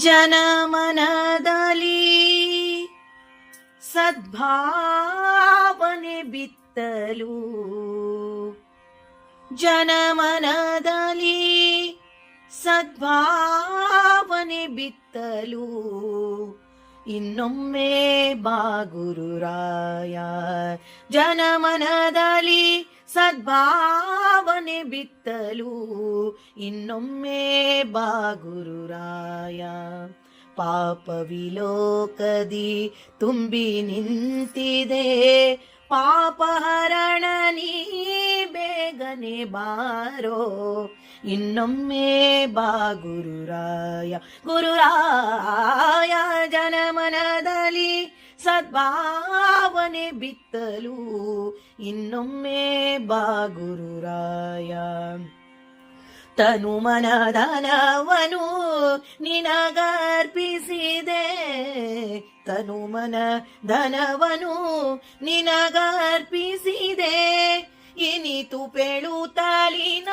ಜನಮನದಲ್ಲಿ ಸದ್ಭಾವನೆ ಬಿತ್ತಲು, ಜನಮನದಲ್ಲಿ ಸದ್ಭಾವನೆ ಬಿತ್ತಲು ಇನ್ನೊಮ್ಮೆ ಬಾ ಗುರುರಾಯ. ಜನಮನದಲ್ಲಿ ಸದ್ಭಾವನೆ ಬಿತ್ತಲು ಇನ್ನೊಮ್ಮೆ ಬಾ ಗುರುರಾಯ. ಪಾಪ ವಿಲೋಕದಿ ತುಂಬಿ ನಿಂತಿದೆ, ಪಾಪಹರಣ ನೀ ಬೇಗನೆ ಬಾರೋ, ಇನ್ನೊಮ್ಮೆ ಬಾ ಗುರುರಾಯ. ಗುರುರಾಯ ಜನಮನದಲ್ಲಿ ಸದ್ಭಾವನೆ ಬಿತ್ತಲು ಇನ್ನೊಮ್ಮೆ ಬಾ ಗುರುರಾಯ. ತನು ಮನ ಧನವನು ನಿನಗರ್ಪಿಸಿದೆ, ತನು ಮನ ಧನವನು ನಿನಗರ್ಪಿಸಿದೆ, ಇನಿತು ಪೇಳುತ್ತಲಿನ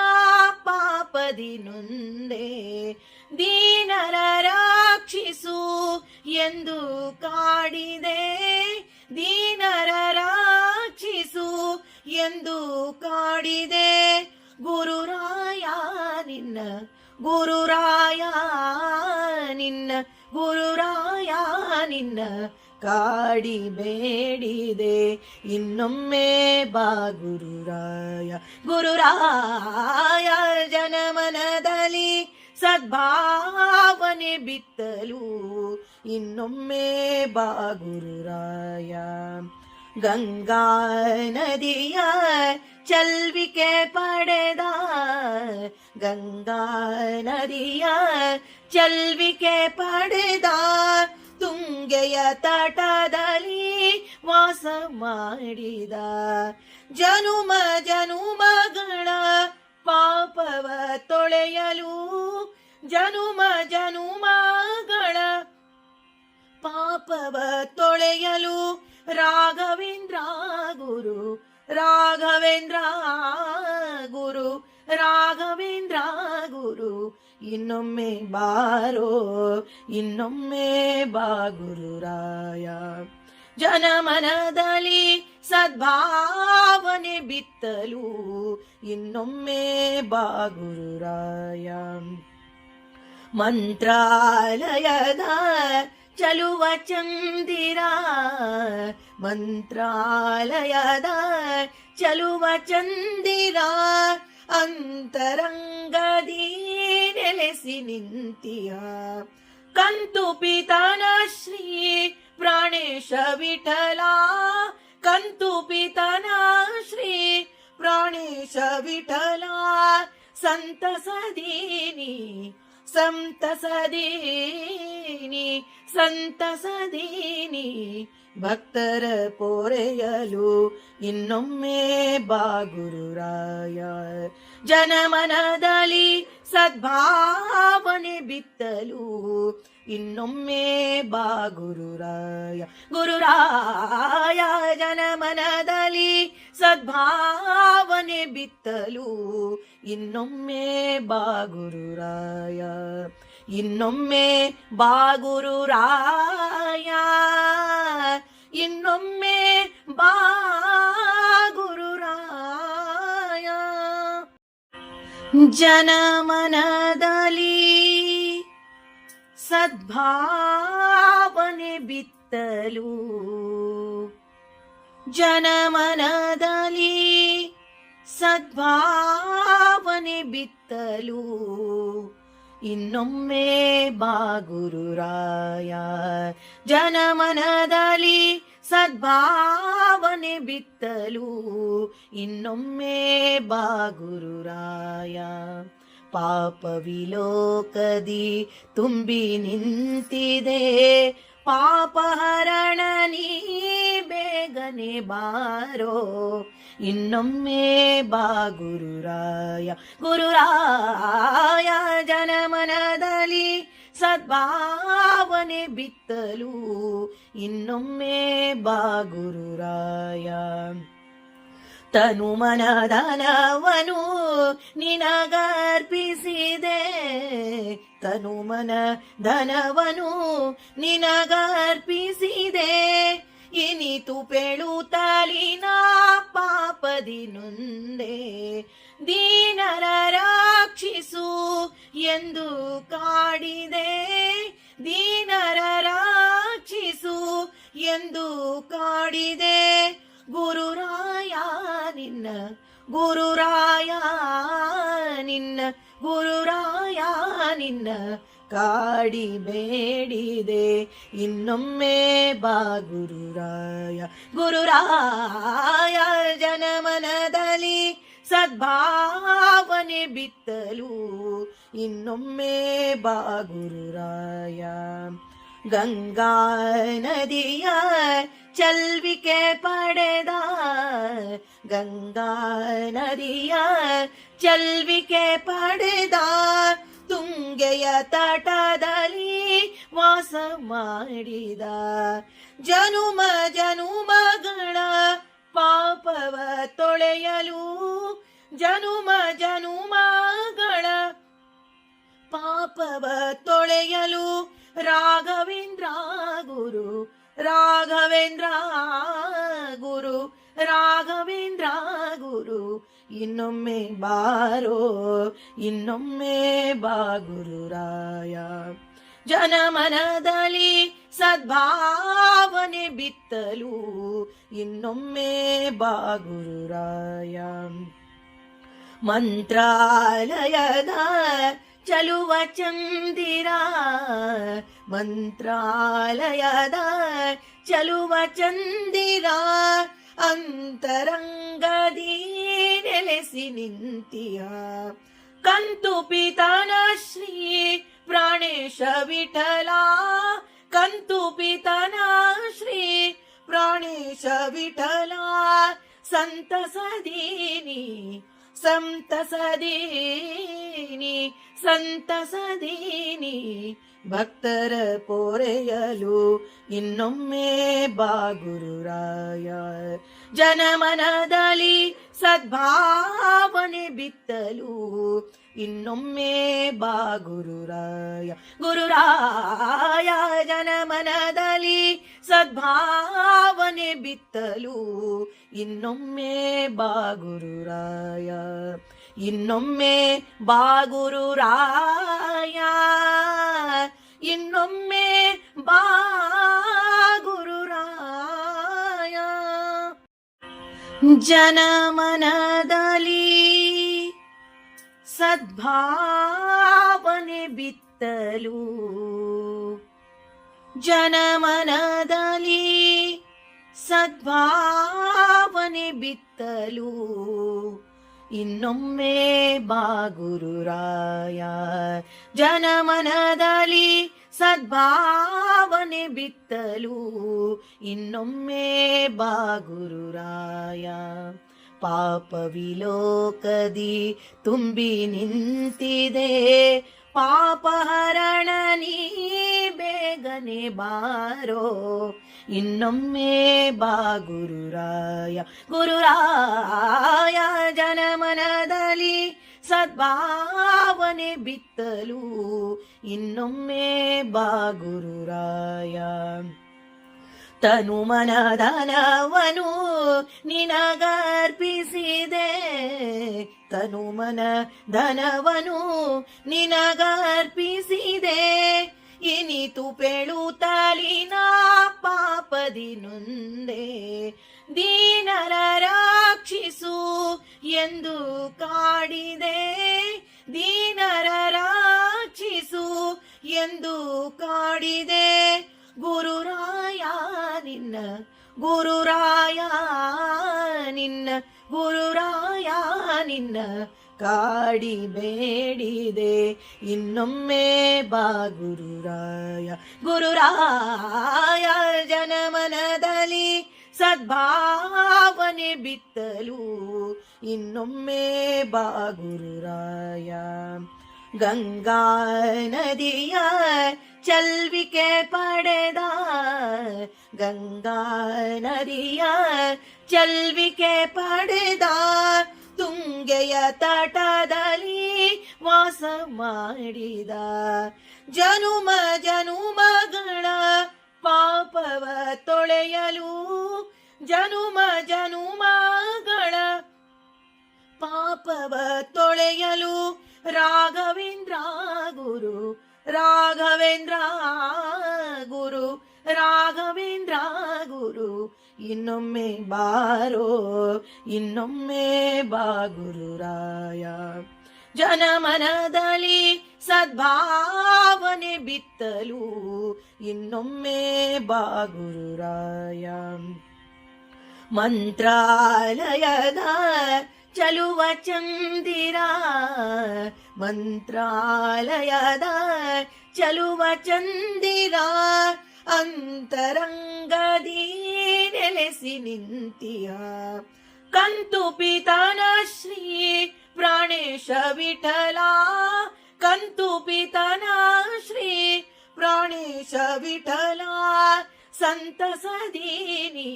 ಪಾಪದಿ ನೊಂದೆ, ದೀನರ ರಕ್ಷಿಸು ಎಂದು ಕಾಡಿದೆ, ದೀನರ ರಕ್ಷಿಸು ಎಂದು ಕಾಡಿದೆ. ಗುರುರಾಯ ನಿನ್ನ, ಗುರುರಾಯ ನಿನ್ನ, ಗುರುರಾಯ ನಿನ್ನ ಕಾಡಿ ಬೇಡಿದೆ, ಇನ್ನೊಮ್ಮೆ ಬಾ ಗುರುರಾಯ. ಗುರುರಾಯ ಜನಮನದಲ್ಲಿ ಸದ್ಭಾವನೆ ಬಿತ್ತಲು ಇನ್ನೊಮ್ಮೆ ಬಾ ಗುರುರಾಯ. ಗಂಗಾ ನದಿಯ ಚಲ್ವಿಕೆ ಪಡೆದ, ಗಂಗಾ ನದಿಯ ಚಲ್ವಿಕೆ ಪಡೆದ, ತುಂಗೆಯ ತಟದಲ್ಲಿ ವಾಸ ಮಾಡಿದ, ಜನುಮ ಜನುಮಗಳ ಪಾಪವ ತೊಳೆಯಲು, ಜನುಮ ಜನುಮಗಳ ಪಾಪವ ತೊಳೆಯಲು ರಾಘವೇಂದ್ರ ಗುರು, ರಾಘವೇಂದ್ರ ಗುರು, ರಾಘವೇಂದ್ರ ಗುರು, ಇನ್ನೊಮ್ಮೆ ಬಾರೋ, ಇನ್ನೊಮ್ಮೆ ಬಾ ಗುರುರಾಯ. ಜನಮನದಲ್ಲಿ ಸದ್ಭಾವನೆ ಬಿತ್ತಲು ಇನ್ನೊಮ್ಮೆ ಬಾ ಗುರುರಾಯ. ಮಂತ್ರಾಲಯದ ಚಲುವ ಚಂದಿರ, ಮಂತ್ರಾಲಯದ ಚಲುವ ಚಂದಿರ, ಅಂತರಂಗದಿ ನೆಲೆಸಿ ನಿಂತಿಯ, ಕಂತು ಪಿತನ ಶ್ರೀ ಪ್ರಾಣೇಶ ವಿಠಲ, ಕಂತು ಪಿತನ ಶ್ರೀ ಪ್ರಾಣೇಶ ವಿಠಲ, ಸಂತಸದೀನಿ ಸಂತಸದೀನಿ ಸಂತಸದೀನಿ, ಭಕ್ತರ ಪೊರೆಯಲು ಇನ್ನೊಮ್ಮೆ ಬಾ ಗುರುರಾಯ. ಜನಮನದಲ್ಲಿ ಸದ್ಭಾವನೆ ಬಿತ್ತಲು ಇನ್ನೊಮ್ಮೆ ಬಾ ಗುರುರಾಯ. ಗುರುರಾಯ ಜನಮನದಲ್ಲಿ ಸದ್ಭಾವನೆ ಬಿತ್ತಲು ಇನ್ನೊಮ್ಮೆ ಬಾ ಗುರುರಾಯ, ಇನ್ನೊಮ್ಮೆ ಬಾ ಗುರುರಾಯ, ಇನ್ನೊಮ್ಮೆ ಬಾ ಗುರುರಾಯ. ಜನಮನದಲ್ಲಿ ಸದ್ಭಾವನೆ ಬಿತ್ತಲು, ಜನಮನದಲ್ಲಿ ಸದ್ಭಾವನೆ ಬಿತ್ತಲು ಇನ್ನೊಮ್ಮೆ ಬಾ ಗುರುರಾಯ. ಜನಮನದಲ್ಲಿ ಸದ್ಭಾವನೆ ಬಿತ್ತಲು ಇನ್ನೊಮ್ಮೆ ಬಾ ಗುರುರಾಯ. ಪಾಪ ವಿಲೋಕದಿ ತುಂಬಿ ನಿಂತಿದೆ, ಪಾಪಹರಣ ನೀ ಬೇಗನೆ ಬಾರೋ, ಇನ್ನೊಮ್ಮೆ ಬಾ ಗುರುರಾಯ. ಗುರುರಾಯ ಜನಮನದಲ್ಲಿ ಸದ್ಭಾವನೆ ಬಿತ್ತಲು ಇನ್ನೊಮ್ಮೆ ಬಾ ಗುರುರಾಯ. ತನು ಮನಧನವನು ನಿನಗರ್ಪಿಸಿದೆ, ತನು ಮನ ಧನವನು ನಿನಗರ್ಪಿಸಿದೆ. ಇನಿತು ಪೇಳುತ್ತಲಿನ ಪಾಪದಿ ನೊಂದೆ. ದೀನರ ರಕ್ಷಿಸು ಎಂದು ಕಾಡಿದೆ. ದೀನರ ರಕ್ಷಿಸು ಎಂದು ಕಾಡಿದೆ. ಗುರುರಾಯ ನಿನ್ನ ಗುರುರಾಯ ನಿನ್ನ ಗುರುರಾಯ ನಿನ್ನ ಕಾಡಿ ಬೇಡಿದೆ. ಇನ್ನೊಮ್ಮೆ ಬಾ ಗುರುರಾಯ. ಗುರುರಾಯ ಜನಮನದಲ್ಲಿ ಸದ್ಭಾವನೆ ಬಿತ್ತಲು ಇನ್ನೊಮ್ಮೆ ಬಾ ಗುರುರಾಯ. ಗಂಗಾ ನದಿಯ ಚಲ್ವಿಕೆ ಪಡೆದ ಗಂಗಾ ನದಿಯ ಚಲ್ವಿಕೆ ಪಡೆದ ತುಂಗೆಯ ತಟದಲ್ಲಿ ವಾಸ ಮಾಡಿದ. ಜನುಮ ಜನುಮಗಳ ಪಾಪವ ತೊಳೆಯಲು ಜನುಮ ಜನುಮಗಳ ಪಾಪವ ತೊಳೆಯಲು ರಾಘವೇಂದ್ರ ಗುರು ರಾಘವೇಂದ್ರ ಗುರು ರಾಘವೇಂದ್ರ ಗುರು ಇನ್ನೊಮ್ಮೆ ಬಾರೋ ಇನ್ನೊಮ್ಮೆ ಬಾ ಗುರುರಾಯ. ಜನಮನದಲ್ಲಿ ಸದ್ಭಾವನೆ ಬಿತ್ತಲು ಇನ್ನೊಮ್ಮೆ ಬಾ ಗುರುರಾಯ. ಮಂತ್ರಾಲಯದ ಚಲುವ ಚಂದಿರ ಮಂತ್ರಾಲಯದ ಚಲುವ ಚಂದಿರ ಅಂತರಂಗದಿ ನೆಲೆಸಿ ನಿಂತಿಯ. ಕಂತು ಪಿತನ ಶ್ರೀ ಪ್ರಾಣೇಶ ವಿಠಲ ಕಂತು ಪಿತನ ಶ್ರೀ ಪ್ರಾಣೇಶ ವಿಠಲ ಸಂತಸದೀನಿ ಸಂತಸದೀನಿ ಸಂತಸದೀನಿ ಭಕ್ತರ ಪೋರೆಯಲು ಇನ್ನೊಮ್ಮೆ ಬಾ ಗುರುರಾಯ. ಜನಮನದಲ್ಲಿ ಸದ್ಭಾವನೆ ಬಿತ್ತಲು ಇನ್ನೊಮ್ಮೆ ಬಾ ಗುರುರಾಯ. ಗುರುರಾಯ ಜನಮನದಲ್ಲಿ ಸದ್ಭಾವನೆ ಬಿತ್ತಲು ಇನ್ನೊಮ್ಮೆ ಬಾ ಗುರುರಾಯ. ಇನ್ನೊಮ್ಮೆ ಬಾ ಗುರುರಾಯ. ಇನ್ನೊಮ್ಮೆ ಬಾ ಗುರುರಾಯ. ಜನಮನದಲ್ಲಿ ಸದ್ಭಾವನೆ ಬಿತ್ತಲು ಜನಮನದಲ್ಲಿ ಸದ್ಭಾವನೆ ಬಿತ್ತಲು ಇನ್ನೊಮ್ಮೆ ಬಾ ಗುರುರಾಯ. ಜನಮನದಲ್ಲಿ ಸದ್ಭಾವನೆ ಬಿತ್ತಲು ಇನ್ನೊಮ್ಮೆ ಬಾ ಗುರುರಾಯ. ಪಾಪ ವಿಲೋಕದಿ ತುಂಬಿ ನಿಂತಿದೆ ಪಾಪಹರಣ ನೀ ಬೇಗನೆ ಬಾರೋ ಇನ್ನೊಮ್ಮೆ ಬಾ ಗುರುರಾಯ. ಗುರುರಾಯ ಜನಮನದಲ್ಲಿ ಸದ್ಭಾವನೆ ಬಿತ್ತಲು ಇನ್ನೊಮ್ಮೆ ಬಾ ಗುರುರಾಯ. ತನು ಮನ ಧನವನು ನಿನಗರ್ಪಿಸಿದೆ. ತನು ಮನ ಧನವನು ನಿನಗರ್ಪಿಸಿದೆ. ಇನಿತು ಪೇಳುತ್ತಲಿನ ಪಾಪದಿ ನೊಂದೆ. ದೀನರ ರಕ್ಷಿಸು ಎಂದು ಕಾಡಿದೆ. ದೀನರ ರಕ್ಷಿಸು ಎಂದು ಕಾಡಿದೆ. ಗುರುರಾಯ ನಿನ್ನ ಗುರುರಾಯ ನಿನ್ನ ಗುರುರಾಯ ನಿನ್ನ ಕಾಡಿ ಬೇಡಿದೆ ಇನ್ನೊಮ್ಮೆ ಬಾ ಗುರುರಾಯ. ಗುರುರಾಯ ಜನಮನದಲ್ಲಿ ಸದ್ಭಾವನೆ ಬಿತ್ತಲು ಇನ್ನೊಮ್ಮೆ ಬಾ ಗುರುರಾಯ. ಗಂಗಾ ನದಿಯ ಚಲ್ವಿಕೆ ಪಡೆದ ಗಂಗಾ ನದಿಯ ಚಲ್ವಿಕೆ ಪಡೆದ ತುಂಗೆಯ ತಟದಲ್ಲಿ ವಾಸ ಮಾಡಿದ ಜನುಮ ಜನುಮಗಳ ಪಾಪವ ತೊಳೆಯಲು ಜನುಮ ಜನುಮಗಳ ಪಾಪವ ತೊಳೆಯಲು ರಾಘವೇಂದ್ರ ಗುರು ರಾಘವೇಂದ್ರ ಗುರು ರಾಘವೇಂದ್ರ ಗುರು ಇನ್ನೊಮ್ಮೆ ಬಾರೋ ಇನ್ನೊಮ್ಮೆ ಬಾ ಗುರುರಾಯ ಜನಮನದಲ್ಲಿ ಸದ್ಭಾವನೆ ಬಿತ್ತಲು ಇನ್ನೊಮ್ಮೆ ಬಾ ಗುರುರಾಯ ಮಂತ್ರಾಲಯದ ಚಲುವ ಚಂದಿರ ಮಂತ್ರಾಲಯದ ಚಲುವ ಚಂದಿರ ಅಂತರಂಗದಿ ನೆಲೆಸಿ ನಿಂತಿಯ ಕಂತು ಪಿತನ ಶ್ರೀ ಪ್ರಾಣೇಶ ವಿಠಲ ಕಂತು ಪಿತನ ಶ್ರೀ ಪ್ರಾಣೇಶ ವಿಠಲ ಸಂತಸದೀನಿ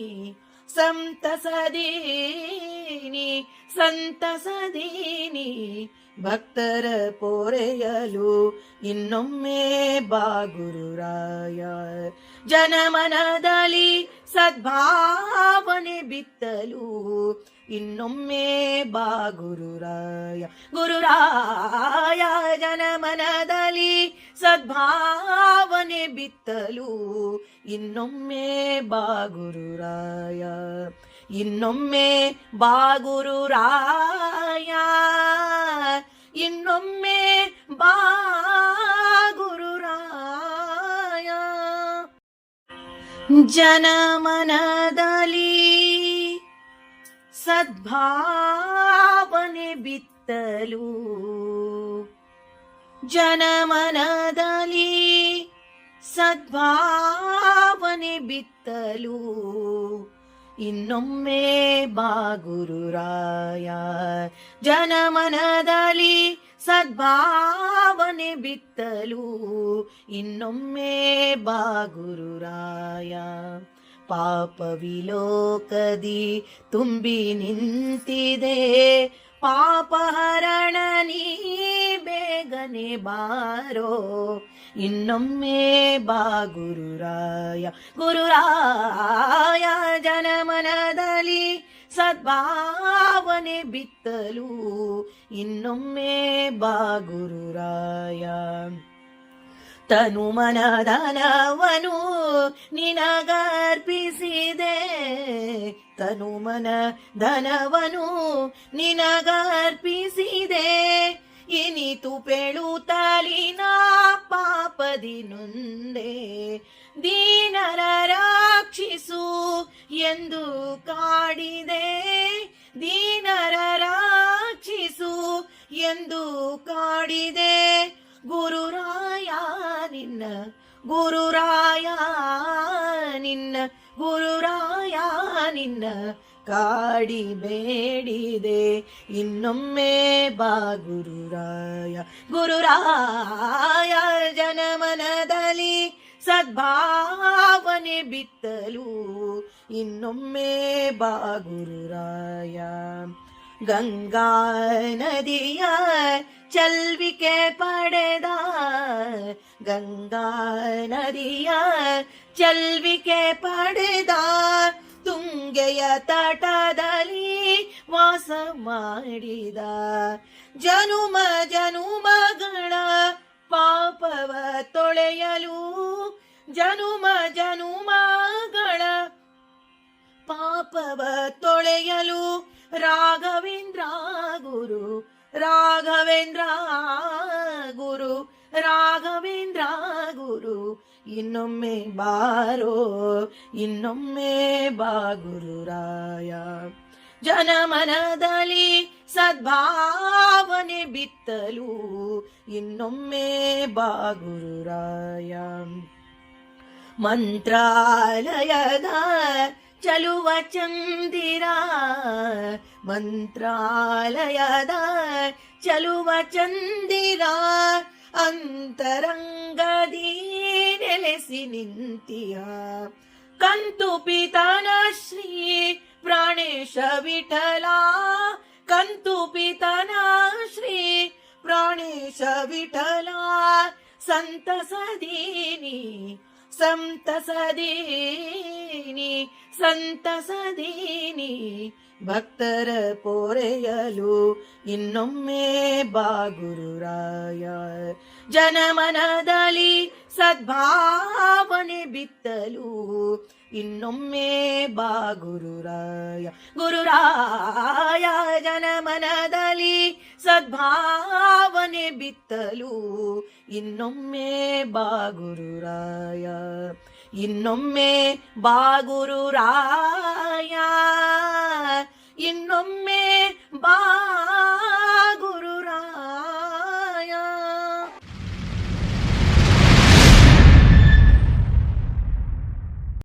ಸಂತಸದೀನಿ ಸಂತಸದೀನಿ ಭಕ್ತರ ಪೋರೆಯಲು ಇನ್ನೊಮ್ಮೆ ಬಾ ಗುರುರಾಯ ಜನಮನದಲ್ಲಿ ಸದ್ಭಾವನೆ ಬಿತ್ತಲು ಇನ್ನೊಮ್ಮೆ ಬಾ ಗುರುರಾಯ ಗುರುರಾಯ ಜನಮನದಲ್ಲಿ ಸದ್ಭಾವನೆ ಬಿತ್ತಲು ಇನ್ನೊಮ್ಮೆ ಬಾ ಗುರುರಾಯ ಇನ್ನೊಮ್ಮೆ ಬಾ ಗುರುರಾಯ ಇನ್ನೊಮ್ಮೆ ಬಾ ಗುರುರಾಯ ಜನಮನದಲ್ಲಿ ಸದ್ಭಾವನೆ ಬಿತ್ತಲು ಜನಮನದಲ್ಲಿ ಸದ್ಭಾವನೆ ಬಿತ್ತಲು ಇನ್ನೊಮ್ಮೆ ಬಾ ಗುರುರಾಯ ಜನಮನದಲ್ಲಿ ಸದ್ಭಾವನೆ ಬಿತ್ತಲು ಇನ್ನೊಮ್ಮೆ ಬಾ ಗುರುರಾಯ ಪಾಪ ವಿಲೋಕದಿ ತುಂಬಿ ನಿಂತಿದೆ ಪಾಪಹರಣ ನೀ ಬೇಗನೆ ಬಾರೋ ಇನ್ನೊಮ್ಮೆ ಬಾ ಗುರುರಾಯ ಗುರುರಾಯ ಜನಮನದಲ್ಲಿ ಸದ್ಭಾವನೆ ಬಿತ್ತಲು ಇನ್ನೊಮ್ಮೆ ಬಾ ಗುರುರಾಯ ತನು ಮನಧನವನು ನಿನಗರ್ಪಿಸಿದೆ ತನು ಮನ ಧನವನು ನಿನಗರ್ಪಿಸಿದೆ ಇನಿತು ಪೆಳುತ್ತಲಿನ ಪಾಪದಿ ನೊಂದೆ ದೀನರ ರಕ್ಷಿಸು ಎಂದು ಕಾಡಿದೆ ದೀನರ ರಕ್ಷಿಸು ಎಂದು ಕಾಡಿದೆ ಗುರುರಾಯ ನಿನ್ನ ಗುರುರಾಯ ನಿನ್ನ ಗುರುರಾಯ ನಿನ್ನ ಕಾಡಿ ಬೇಡಿದೆ ಇನ್ನೊಮ್ಮೆ ಬಾ ಗುರುರಾಯ ಗುರುರಾಯ ಜನಮನದಲ್ಲಿ ಸದ್ಭಾವನೆ ಬಿತ್ತಲು ಇನ್ನೊಮ್ಮೆ ಬಾ ಗುರುರಾಯ ಗಂಗಾ ನದಿಯ ಚಲ್ವಿಕೆ ಪಡೆದ ಗಂಗಾ ನದಿಯ ಚಲ್ವಿಕೆ ಪಡೆದ ತುಂಗೆಯ ತಟದಲ್ಲಿ ವಾಸ ಮಾಡಿದ ಜನುಮ ಜನುಮಗಳ ಪಾಪವ ತೊಳೆಯಲು ಜನುಮ ಜನುಮಗಳ ಪಾಪವ ತೊಳೆಯಲು ರಾಘವೇಂದ್ರ ಗುರು ರಾಘವೇಂದ್ರ ಗುರು ರಾಘವೇಂದ್ರ ಗುರು ಇನ್ನೊಮ್ಮೆ ಬಾರೋ ಇನ್ನೊಮ್ಮೆ ಬಾ ಗುರುರಾಯ ಜನಮನದಲ್ಲಿ ಸದ್ಭಾವನೆ ಬಿತ್ತಲು ಇನ್ನೊಮ್ಮೆ ಬಾ ಗುರುರಾಯ ಮಂತ್ರಾಲಯದ ಚಲುವ ಚಂದಿರ ಮಂತ್ರಾಲಯದ ಚಲುವ ಚಂದಿರ ಅಂತರಂಗದಿ ನೆಲೆಸಿ ನಿಂತಿಯ ಕಂತು ಪಿತನ ಶ್ರೀ ಪ್ರಾಣೇಶ ವಿಠಲ ಕಂತು ಪಿತನ ಶ್ರೀ ಪ್ರಾಣೇಶ ಗಣೇಶ ವಿಠಲ ಸಂತಸದೀನಿ ಸಂತಸದೀನಿ ಸಂತಸದೀನಿ ಭಕ್ತರ ಪೋರೆಯಲು ಇನ್ನೊಮ್ಮೆ ಬಾಗುರುರಾಯ ಜನಮನದಲ್ಲಿ ಸದ್ಭಾವನೆ ಬಿತ್ತಲು ಇನ್ನೊಮ್ಮೆ ಬಾಗುರುರಾಯ ಗುರುರಾಯ ಜನಮನದಲ್ಲಿ ಸದ್ಭಾವನೆ ಬಿತ್ತಲು ಇನ್ನೊಮ್ಮೆ ಬಾಗುರುರಾಯ ಇನ್ನೊಮ್ಮೆ ಬಾಗುರುರಾಯ ಇನ್ನೊಮ್ಮೆ ಬಾ